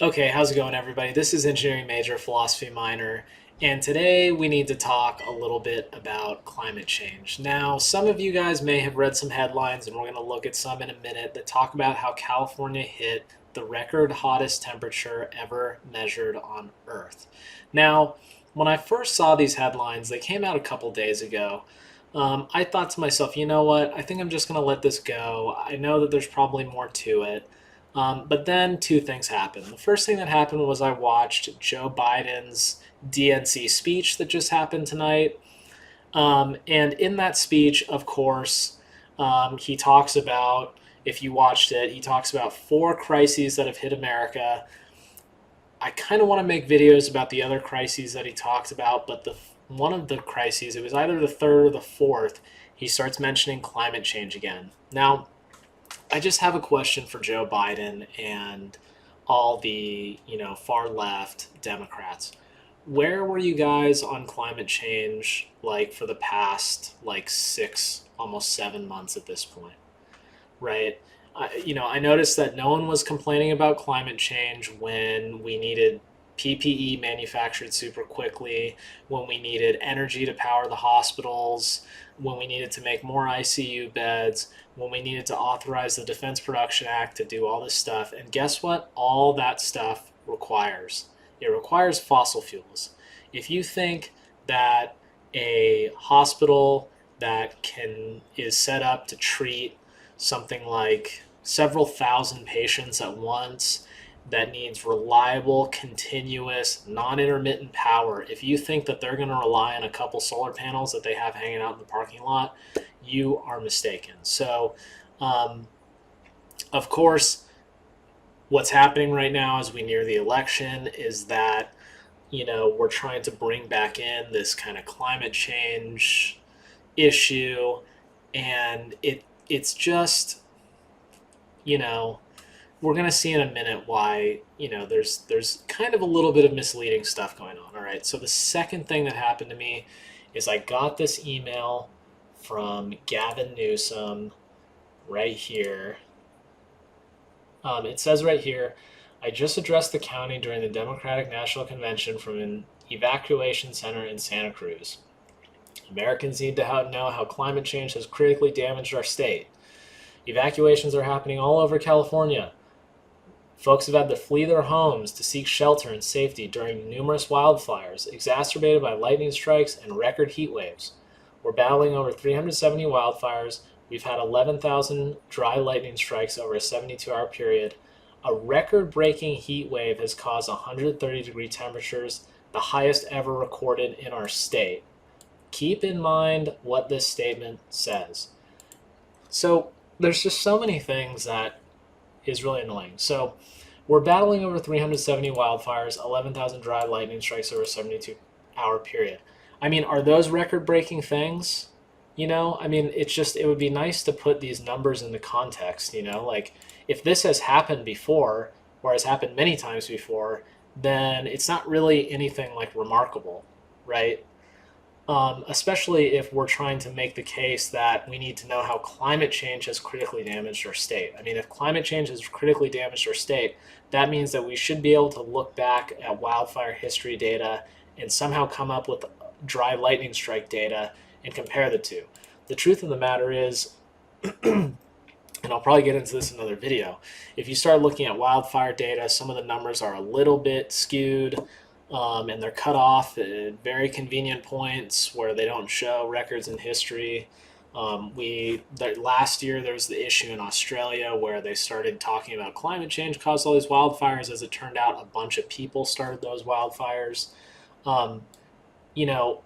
Okay, how's it going, everybody? This is engineering major, philosophy minor, and today we need to talk a little bit about climate change. Now, some of you guys may have read some headlines, and we're going to look at some in a minute that talk about how California hit the record hottest temperature ever measured on Earth. Now, when I first saw these headlines, they came out a couple days ago. I thought to myself, you know what? I think I'm just going to let this go. I know that there's probably more to it. But then two things happened. The first thing that happened was I watched Joe Biden's DNC speech that just happened tonight. And in that speech, of course, he talks about, if you watched it, he talks about four crises that have hit America. I kind of want to make videos about the other crises that he talked about, but one of the crises, it was either the third or the fourth, he starts mentioning climate change again. Now, I just have a question for Joe Biden and all the, far left Democrats. Where were you guys on climate change like for the past like 6, almost 7 months at this point, right? I noticed that no one was complaining about climate change when we needed PPE manufactured super quickly, when we needed energy to power the hospitals, when we needed to make more ICU beds, when we needed to authorize the Defense Production Act to do all this stuff. And guess what? All that stuff requires. It requires fossil fuels. If you think that a hospital that is set up to treat something like several thousand patients at once, that needs reliable, continuous, non-intermittent power, if you think that they're going to rely on a couple solar panels that they have hanging out in the parking lot, you are mistaken. So, of course, what's happening right now as we near the election is that, we're trying to bring back in this kind of climate change issue, and it's just, you know, we're going to see in a minute why there's kind of a little bit of misleading stuff going on. All right, so the second thing that happened to me is I got this email from Gavin Newsom right here. It says right here, I just addressed the county during the Democratic National Convention from an evacuation center in Santa Cruz. Americans need to know how climate change has critically damaged our state. Evacuations are happening all over California. Folks have had to flee their homes to seek shelter and safety during numerous wildfires, exacerbated by lightning strikes and record heat waves. We're battling over 370 wildfires. We've had 11,000 dry lightning strikes over a 72-hour period. A record-breaking heat wave has caused 130-degree temperatures, the highest ever recorded in our state. Keep in mind what this statement says. So there's just so many things that is really annoying. So we're battling over 370 wildfires, 11,000 dry lightning strikes over a 72-hour period. I mean, are those record-breaking things? It would be nice to put these numbers into context, like if this has happened before or has happened many times before, then it's not really anything like remarkable, right? Especially if we're trying to make the case that we need to know how climate change has critically damaged our state. I mean, if climate change has critically damaged our state, that means that we should be able to look back at wildfire history data and somehow come up with dry lightning strike data and compare the two. The truth of the matter is, and I'll probably get into this in another video, if you start looking at wildfire data, some of the numbers are a little bit skewed. And they're cut off at very convenient points where they don't show records in history. Last year there was the issue in Australia where they started talking about climate change caused all these wildfires. As it turned out, a bunch of people started those wildfires. Um, you know,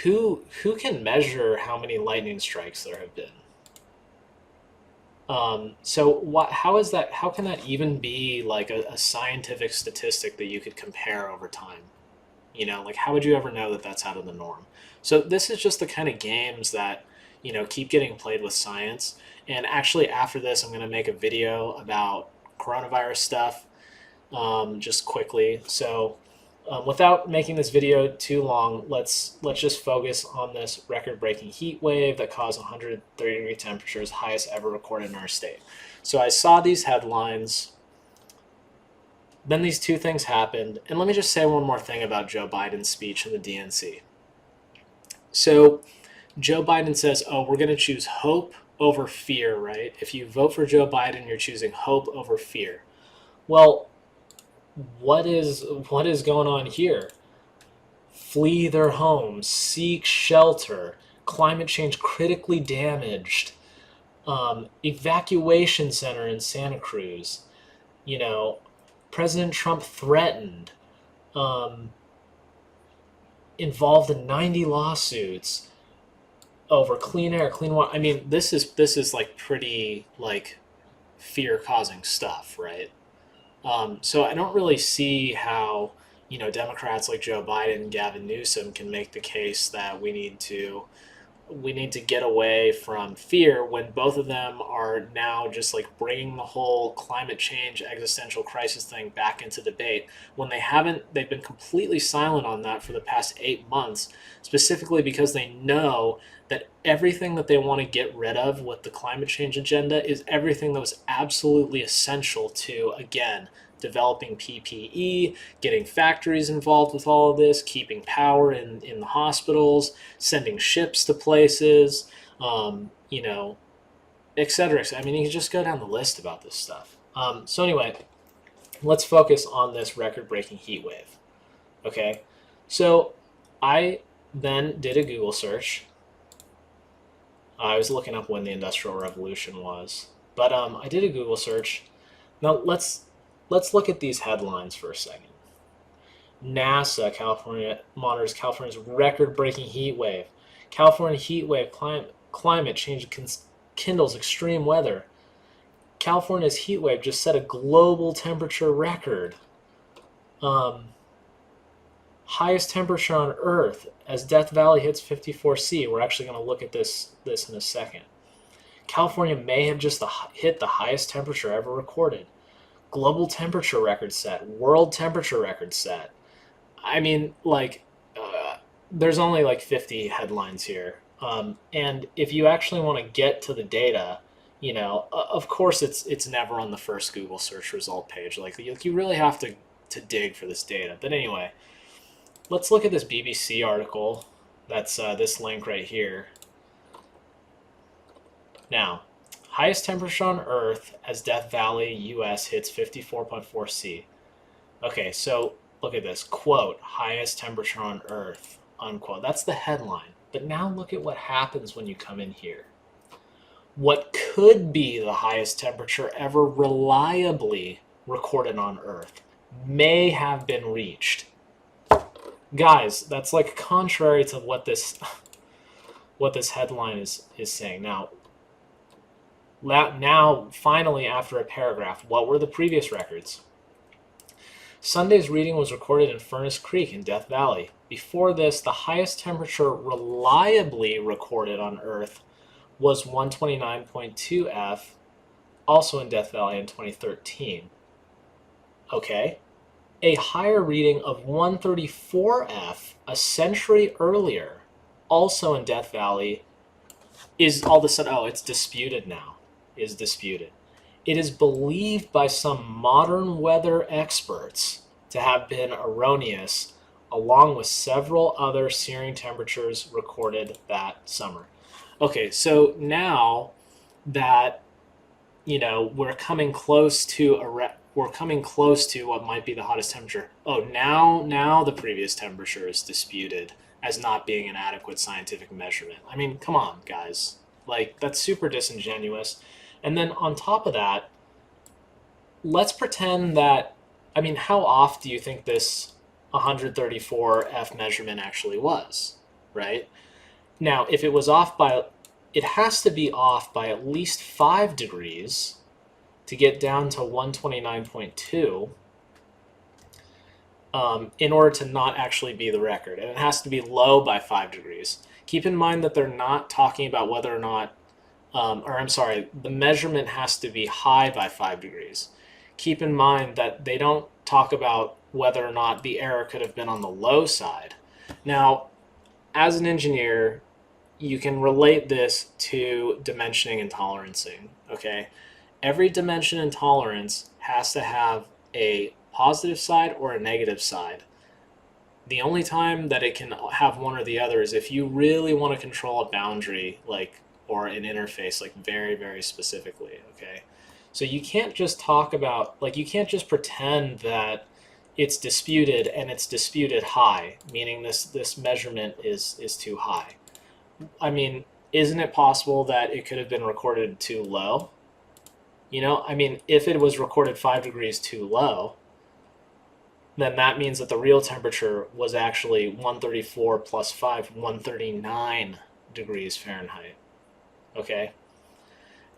who can measure how many lightning strikes there have been? So how is that? How can that even be like a scientific statistic that you could compare over time? Like how would you ever know that that's out of the norm? So this is just the kind of games that, keep getting played with science. And actually after this, I'm going to make a video about coronavirus stuff, just quickly. So without making this video too long, let's just focus on this record-breaking heat wave that caused 130-degree temperatures, highest ever recorded in our state. So I saw these headlines. Then these two things happened. And let me just say one more thing about Joe Biden's speech in the DNC. So Joe Biden says, oh, we're going to choose hope over fear, right? If you vote for Joe Biden, you're choosing hope over fear. Well, what is going on here? Flee their homes, seek shelter, climate change critically damaged, evacuation center in Santa Cruz. You know, President Trump threatened, um, involved in 90 lawsuits over clean air, clean water. I mean, this is like pretty like fear causing stuff, right? So I don't really see how Democrats like Joe Biden and Gavin Newsom can make the case that we need to get away from fear when both of them are now just like bringing the whole climate change existential crisis thing back into debate when they've been completely silent on that for the past 8 months, specifically because they know that everything that they want to get rid of with the climate change agenda is everything that was absolutely essential to, again, developing PPE, getting factories involved with all of this, keeping power in the hospitals, sending ships to places, et cetera, et cetera. I mean, you can just go down the list about this stuff. So anyway, let's focus on this record-breaking heat wave. Okay, so I then did a Google search. I was looking up when the Industrial Revolution was, but I did a Google search. Now let's look at these headlines for a second. NASA, California monitors California's record-breaking heat wave. California heat wave climate change kindles extreme weather. California's heat wave just set a global temperature record. Highest temperature on Earth as Death Valley hits 54°C. We're actually going to look at this in a second. California may have just hit the highest temperature ever recorded. Global temperature record set. World temperature record set. I mean, there's only like 50 headlines here. And if you actually want to get to the data, of course it's never on the first Google search result page. Like you really have to dig for this data. But anyway, let's look at this BBC article. That's this link right here. Now, highest temperature on Earth as Death Valley, U.S. hits 54.4°C. Okay, so look at this. Quote, highest temperature on Earth, unquote. That's the headline. But now look at what happens when you come in here. What could be the highest temperature ever reliably recorded on Earth may have been reached. Guys, that's like contrary to what this headline is saying. Now, finally, after a paragraph, what were the previous records? Sunday's reading was recorded in Furnace Creek in Death Valley. Before this, the highest temperature reliably recorded on Earth was 129.2 F, also in Death Valley in 2013. Okay. A higher reading of 134 F a century earlier, also in Death Valley, is all of a sudden, it's disputed now. Is disputed. It is believed by some modern weather experts to have been erroneous, along with several other searing temperatures recorded that summer. Okay, so now that we're coming close to what might be the hottest temperature. Oh, now the previous temperature is disputed as not being an adequate scientific measurement. I mean, come on, guys. Like, that's super disingenuous. And then on top of that, let's pretend that, how off do you think this 134 F measurement actually was, right? Now, if it was off by, it has to be off by at least 5 degrees to get down to 129.2 in order to not actually be the record. And it has to be low by 5 degrees. Keep in mind that they're not talking about whether or not, the measurement has to be high by 5 degrees. Keep in mind that they don't talk about whether or not the error could have been on the low side. Now, as an engineer, you can relate this to dimensioning and tolerancing, okay? Every dimension and tolerance has to have a positive side or a negative side. The only time that it can have one or the other is if you really want to control a boundary, like, or an interface, like very, very specifically, okay? So you can't just talk about, like, you can't just pretend that it's disputed and it's disputed high, meaning this measurement is too high. I mean, isn't it possible that it could have been recorded too low? You know, I mean, if it was recorded 5 degrees too low, then that means that the real temperature was actually 134 plus 5, 139 degrees Fahrenheit. Okay?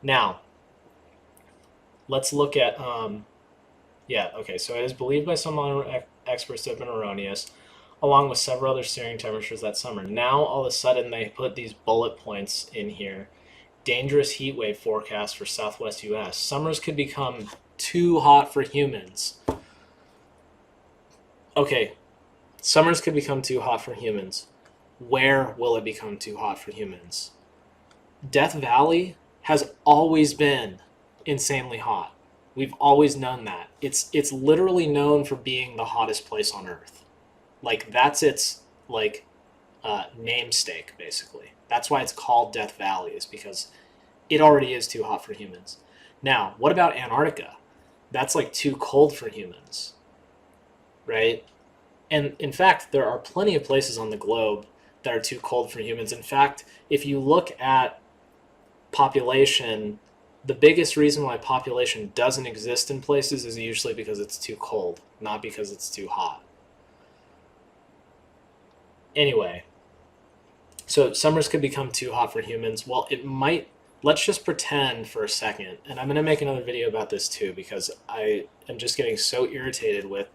Now, let's look at, so it is believed by some experts to have been erroneous, along with several other searing temperatures that summer. Now, all of a sudden, they put these bullet points in here. Dangerous heat wave forecast for southwest U.S. Summers could become too hot for humans. Okay, summers could become too hot for humans. Where will it become too hot for humans? Death Valley has always been insanely hot. We've always known that. It's literally known for being the hottest place on Earth. Like, that's its, like, namesake, basically. That's why it's called Death Valley, is because it already is too hot for humans. Now, what about Antarctica? That's, like, too cold for humans, right? And in fact, there are plenty of places on the globe that are too cold for humans. In fact, if you look at population, the biggest reason why population doesn't exist in places is usually because it's too cold, not because it's too hot. Anyway, so summers could become too hot for humans. Well, it might. Let's just pretend for a second, and I'm going to make another video about this too, because I am just getting so irritated with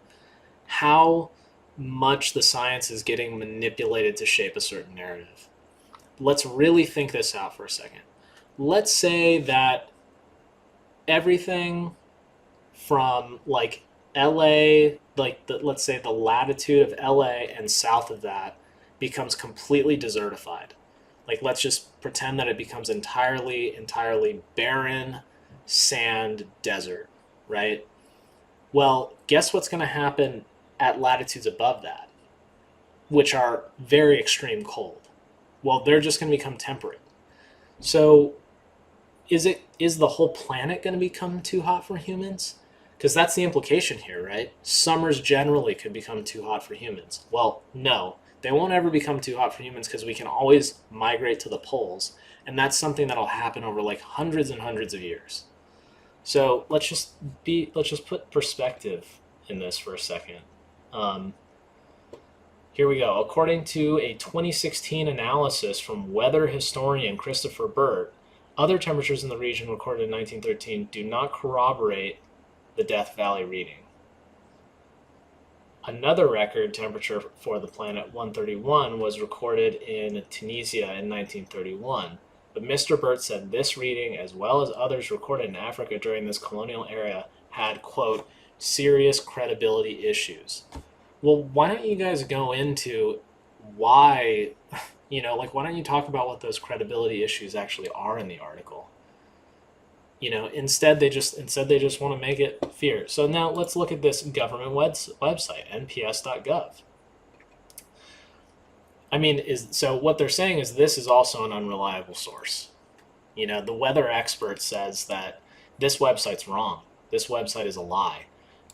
how much the science is getting manipulated to shape a certain narrative. Let's really think this out for a second. Let's say that everything from, like, LA, like, let's say the latitude of LA and south of that becomes completely desertified. Like, let's just pretend that it becomes entirely barren sand desert, right? Well, guess what's going to happen at latitudes above that, which are very extreme cold? Well, they're just going to become temperate. So is the whole planet going to become too hot for humans? Because that's the implication here, right? Summers generally could become too hot for humans. Well, no, they won't ever become too hot for humans because we can always migrate to the poles, and that's something that'll happen over, like, hundreds and hundreds of years. So let's just put perspective in this for a second. Here we go. According to a 2016 analysis from weather historian Christopher Burt, other temperatures in the region recorded in 1913 do not corroborate the Death Valley reading. Another record temperature for the planet, 131, was recorded in Tunisia in 1931. But Mr. Burt said this reading, as well as others recorded in Africa during this colonial era, had, quote, serious credibility issues. Well, why don't you guys go into why, why don't you talk about what those credibility issues actually are in the article? Instead they just want to make it fear. So now let's look at this government website, nps.gov. I mean, so what they're saying is this is also an unreliable source. The weather expert says that this website's wrong. This website is a lie.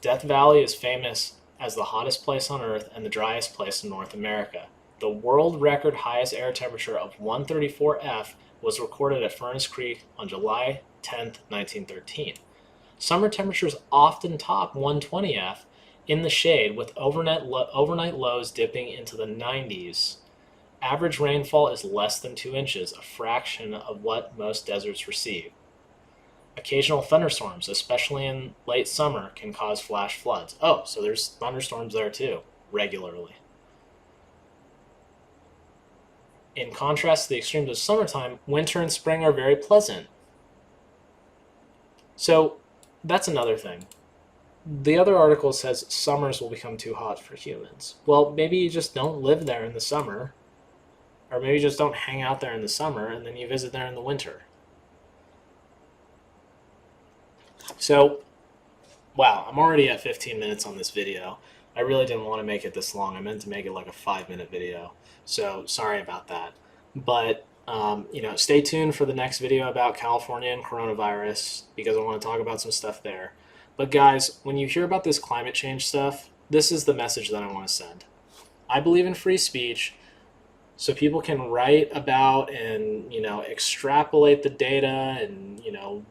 Death Valley is famous as the hottest place on Earth and the driest place in North America. The world record highest air temperature of 134 F was recorded at Furnace Creek on July 10th, 1913. Summer temperatures often top 120 F in the shade, with overnight lows dipping into the 90s. Average rainfall is less than 2 inches, a fraction of what most deserts receive. Occasional thunderstorms, especially in late summer, can cause flash floods. Oh, so there's thunderstorms there too, regularly. In contrast to the extremes of summertime, winter and spring are very pleasant. So that's another thing. The other article says summers will become too hot for humans. Well, maybe you just don't live there in the summer, or maybe you just don't hang out there in the summer and then you visit there in the winter. So Wow, I'm already at 15 minutes on this video. I really didn't want to make it this long. I meant to make it like a 5-minute video. So sorry about that. But, stay tuned for the next video about California and coronavirus because I want to talk about some stuff there. But guys, when you hear about this climate change stuff, this is the message that I want to send. I believe in free speech, so people can write about and extrapolate the data and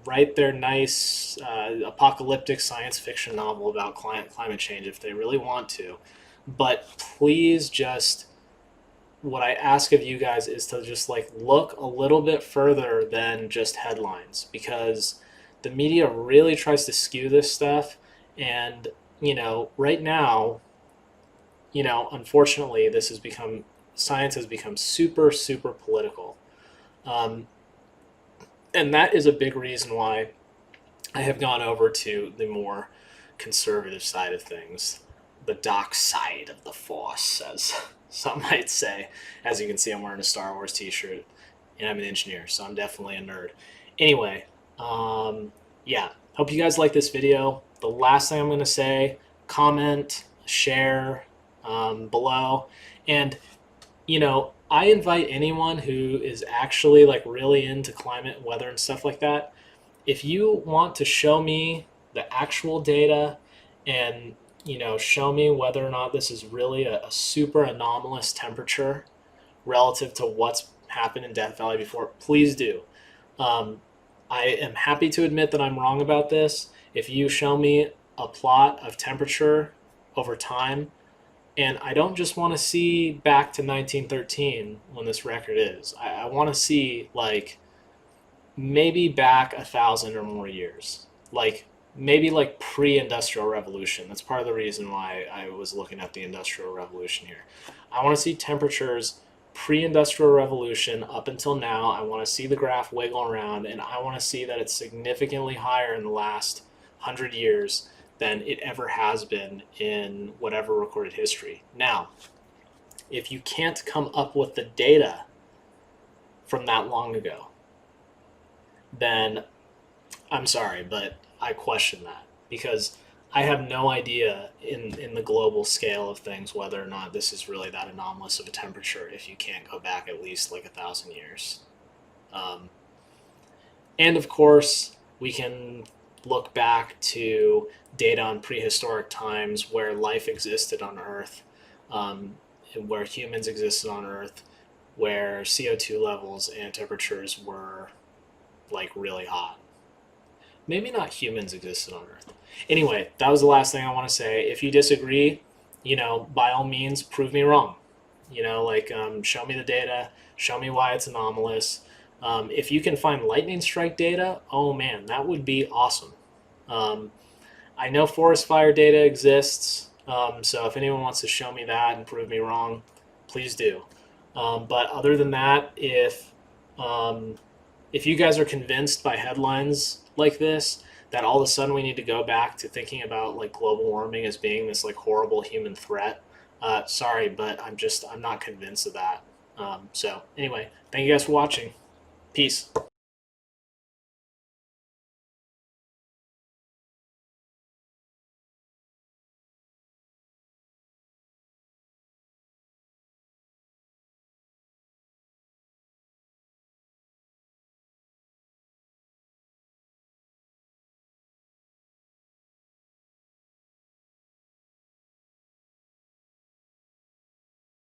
write their nice apocalyptic science fiction novel about climate change if they really want to. But please, just what I ask of you guys is to just like look a little bit further than just headlines, because the media really tries to skew this stuff. And right now, unfortunately, this has become science has become super, super political. Um, and that is a big reason why I have gone over to the more conservative side of things, the dark side of the Force, as some might say. As you can see, I'm wearing a Star Wars t shirt, and I'm an engineer, so I'm definitely a nerd. Anyway, yeah, hope you guys like this video. The last thing I'm going to say, comment, share below. And I invite anyone who is actually like really into climate and weather and stuff like that. If you want to show me the actual data and, show me whether or not this is really a super anomalous temperature relative to what's happened in Death Valley before, please do. Um, I am happy to admit that I'm wrong about this. If you show me a plot of temperature over time, and I don't just want to see back to 1913 when this record is. I want to see like maybe back 1,000 or more years, like maybe like pre-industrial revolution. That's part of the reason why I was looking at the industrial revolution here. I want to see temperatures pre-industrial revolution up until now. I want to see the graph wiggle around, and I want to see that it's significantly higher in the last 100 years than it ever has been in whatever recorded history. Now, if you can't come up with the data from that long ago, then I'm sorry, but I question that, because I have no idea in the global scale of things whether or not this is really that anomalous of a temperature if you can't go back at least like 1,000 years. Um, and of course, we can look back to data on prehistoric times where life existed on Earth, and where humans existed on Earth, where CO2 levels and temperatures were like really hot. Maybe not humans existed on Earth. Anyway, that was the last thing I want to say. If you disagree, by all means, prove me wrong. Show me the data, show me why it's anomalous. If you can find lightning strike data, oh man, that would be awesome. Um, I know forest fire data exists, so if anyone wants to show me that and prove me wrong, please do. But other than that, um, if you guys are convinced by headlines like this that all of a sudden we need to go back to thinking about like global warming as being this like horrible human threat, sorry, but I'm not convinced of that. So anyway, thank you guys for watching. Peace.